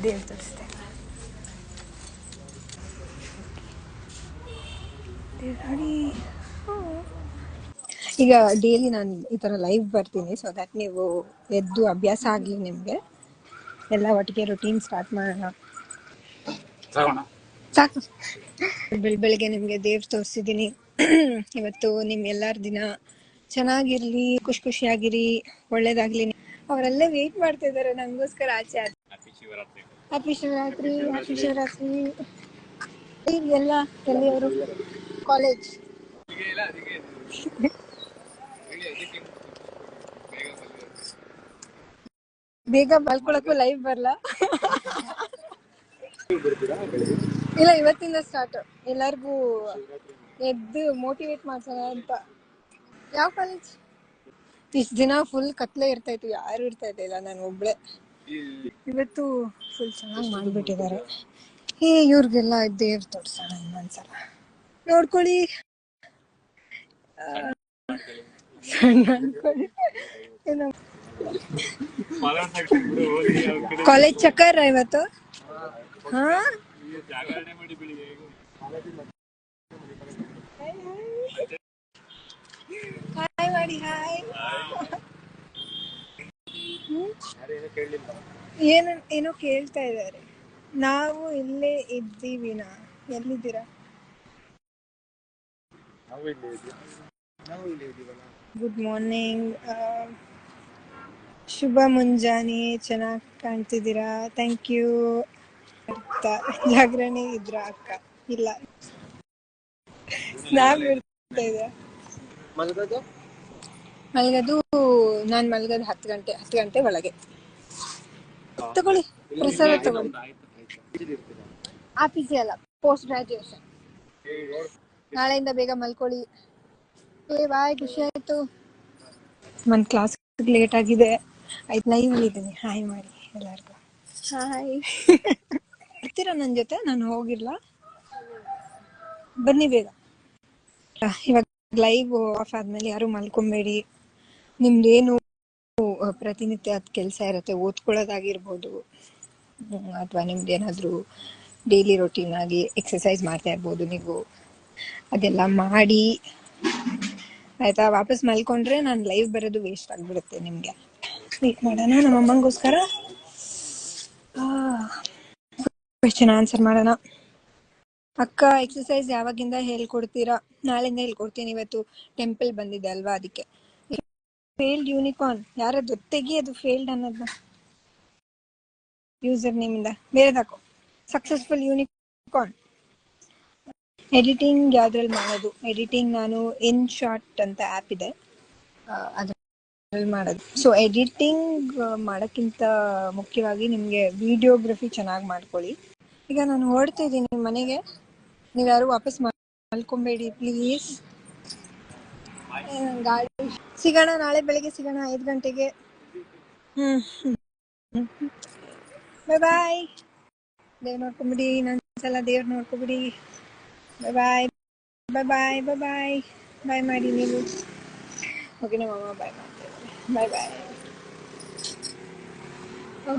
ದೇವ್ರು ತೋರಿಸ್ತೆ. ನೋಡಿ, ಈಗ ಡೈಲಿ ನಾನು ಈ ಥರ ಲೈವ್ ಬರ್ತೀನಿ, ಸೊ ದಟ್ ನೀವು ಎದ್ದು ಅಭ್ಯಾಸ ಆಗಲಿ ನಿಮಗೆ. ಎಲ್ಲ ಒಟ್ಟಿಗೆ ರೊಟೀನ್ ಸ್ಟಾರ್ಟ್ ಮಾಡೋಣ. ಸಾಕು. ಬೆಳಿಗ್ಗೆ ನಿಮಗೆ ದೇವ್ರು ತೋರಿಸಿದ್ದೀನಿ. ಇವತ್ತು ನಿಮ್ಮೆಲ್ಲರ ದಿನ ಚೆನ್ನಾಗಿರ್ಲಿ, ಖುಷಿಯಾಗಿರಿ, ಒಳ್ಳೇದಾಗ್ಲಿ. ಅವರೆಲ್ಲ ವೇಟ್ ಮಾಡ್ತಾ ಇದ್ದಾರೆ ನಂಗೋಸ್ಕರ ಆಚೆ. ಹ್ಯಾಪಿ ಶಿವರಾತ್ರಿ. ಹ್ಯಾಪಿ ಶಿವರಾತ್ರಿ ಎಲ್ಲ ಎಲ್ಲಿಯವರು ಕಾಲೇಜ್. ಬೇಗ ಮಲ್ಕೊಳಕ್ಕೂ ಲೈವ್ ಬರ್ಲಾ? ಇಲ್ಲ, ಇವತ್ತಿಂದ ಸ್ಟಾರ್ಟ್. ಎಲ್ಲರಿಗೂ ಎದ್ದು ಮೋಟಿವೇಟ್ ಮಾಡ್ಸೋಣ ಅಂತ. ಯಾವ ಕಾಲೇಜ್? ಇಷ್ಟು ದಿನ ಫುಲ್ ಕತ್ಲೆ ಇರ್ತಾ ಇತ್ತು, ಯಾರು ಇರ್ತಾ ಇರ್ಲಿಲ್ಲ, ನಾನು ಒಬ್ಳೆ. ಇವತ್ತು ಫುಲ್ ಚೆನ್ನಾಗಿ ಮಾಡಿಬಿಟ್ಟಿದ್ದಾರೆ. ಇವ್ರಿಗೆಲ್ಲ ದೇವ್ರು ತೋರ್ಸೋಣ ಇನ್ನೊಂದ್ಸಲ. ನೋಡ್ಕೊಳ್ಳಿ, ಕಾಲೇಜ್ ಚಕ್ಕರ್ ಇವತ್ತು. ಹಾ, ಹಾಯ್ ಮಾಡಿ. ಹಾಯ್. ಏನೋ ಕೇಳ್ತಾ ಇದ್ದಾರೆ. ನಾವು ಇಲ್ಲೇ ಇದ್ದೀವಿನಾ? ಎಲ್ಲಿದ್ದೀರಾ? ಗುಡ್ ಮಾರ್ನಿಂಗ್, ಶುಭ ಮುಂಜಾನೆ. ಚೆನ್ನಾಗಿ ಕಾಣ್ತಿದ್ದೀರಾ, ಥ್ಯಾಂಕ್ ಯು. ಜಾಗರಣೆ ಇದ್ರ ಅಕ್ಕ? ಇಲ್ಲ, ಸ್ನ್ಯಾಪ್ ಇರ್ತಾ ಇದೆ. ಮಲ್ಗದು ನಾನು ಮಲ್ಗದು 10 ಗಂಟೆ ಒಳಗೆ. ತಗೊಳ್ಳಿ, ಪ್ರಸಾದ ತಗೊಳ್ಳಿ. ಆಫೀಸಿ ಅಲ್ಲ, ಪೋಸ್ಟ್ ಗ್ರಾಜುಯೇಷನ್. ನಾಳೆಯಿಂದ ಬೇಗ ಮಲ್ಕೊಳ್ಳಿ. ಬಾಯ್, ಖುಷಿ ಆಯ್ತು. ನನ್ನ ಕ್ಲಾಸ್ ಲೇಟ್ ಆಗಿದೆ. ಲೈವ್ ಇದ್ದೀನಿ. ಹಾಯ್ ಮಾಡಿ ಎಲ್ಲರಿಗೂ. ಹಾಯ್. ಬರ್ತೀರಾ ನನ್ನ ಜೊತೆ? ನಾನು ಹೋಗಿರ್ಲಾ? ಬನ್ನಿ ಬೇಗ. ಇವಾಗ ಲೈವ್ ಆಫ್ ಆದ್ಮೇಲೆ ಯಾರು ಮಲ್ಕೊಬೇಡಿ. ನಿಮ್ದೇನು ಪ್ರತಿನಿತ್ಯ ಅದು ಕೆಲಸ ಇರುತ್ತೆ, ಓದ್ಕೊಳ್ಳೋದಾಗಿರ್ಬೋದು, ಅಥವಾ ನಿಮ್ದೇನಾದರೂ ಡೈಲಿ ರೊಟೀನ್ ಆಗಿ ಎಕ್ಸಸೈಸ್ ಮಾಡ್ತಾ ಇರ್ಬೋದು. ನೀವು ಅದೆಲ್ಲ ಮಾಡಿ ಆಯ್ತಾ, ವಾಪಸ್ ಮಲ್ಕೊಂಡ್ರೆ ನಾನು ಲೈವ್ ಬರೋದು ವೇಸ್ಟ್ ಆಗಿಬಿಡುತ್ತೆ ನಿಮಗೆ. ಸ್ವೀಟ್ ಮಾಡೋಣ ನಮ್ಮ ಅಮ್ಮಂಗೋಸ್ಕರ. ಕ್ವೆಶ್ಚನ್ ಆನ್ಸರ್ ಮಾಡೋಣ. ಅಕ್ಕ, ಎಕ್ಸಸೈಸ್ ಯಾವಾಗಿಂದ ಹೇಳ್ಕೊಡ್ತೀರಾ? ನಾಳೆಯಿಂದ ಹೇಳ್ಕೊಡ್ತೀನಿ. ಇವತ್ತು ಟೆಂಪಲ್ ಬಂದಿದೆ ಅಲ್ವಾ, ಅದಕ್ಕೆ. ಫೇಲ್ಡ್ ಯೂನಿಕಾರ್ನ್ ಯಾರದು? ತೆಗಿ ಅದು ಫೇಲ್ಡ್ ಅನ್ನೋದು ಯೂಸರ್ ನೇಮ್ ಇಂದ ಬೇರೆದಾಕೋ. Successful unicorn. ಎಡಿಟಿಂಗ್ ಯಾವ್ದ್ರಲ್ಲಿ ಮಾಡೋದು? ಎಡಿಟಿಂಗ್ ನಾನು ಇನ್ ಶಾರ್ಟ್ ಅಂತ ಆ್ಯಪ್ ಇದೆ, ಅದ್ರಲ್ಲಿ ಮಾಡೋದು. ಸೊ ಎಡಿಟಿಂಗ್ ಮಾಡೋಕ್ಕಿಂತ ಮುಖ್ಯವಾಗಿ ನಿಮಗೆ ವಿಡಿಯೋಗ್ರಫಿ ಚೆನ್ನಾಗಿ ಮಾಡ್ಕೊಳ್ಳಿ. ಈಗ ನಾನು ಹೊರಡ್ತಾ ಇದ್ದೀನಿ ಮನೆಗೆ. ನೀವ್ಯಾರು ವಾಪಸ್ ಮಲ್ಕೊಬೇಡಿ ಪ್ಲೀಸ್. ಗಾಡಿ ಸಿಗೋಣ, ನಾಳೆ ಬೆಳಿಗ್ಗೆ ಸಿಗೋಣ 5 ಗಂಟೆಗೆ. ಬಾಯ್. ದೇವ್ರು ನೋಡ್ಕೊಂಬಿಡಿ, ಇನ್ನೊಂದ್ಸಲ ದೇವ್ರು ನೋಡ್ಕೊಬಿಡಿ. ಬಾಯ್ ಬಾಯ್ ಬಾಯ್ ಬಾಯ್ ಬಾಯ್ ಬಾಯ್ ಮಾಡಿ ನೀವು. ಓಕೆ, ನಮ್ಮ ಅಮ್ಮ ಬಾಯ್ ಮಾಡ್ತೇವೆ. ಬಾಯ್ ಬಾಯ್.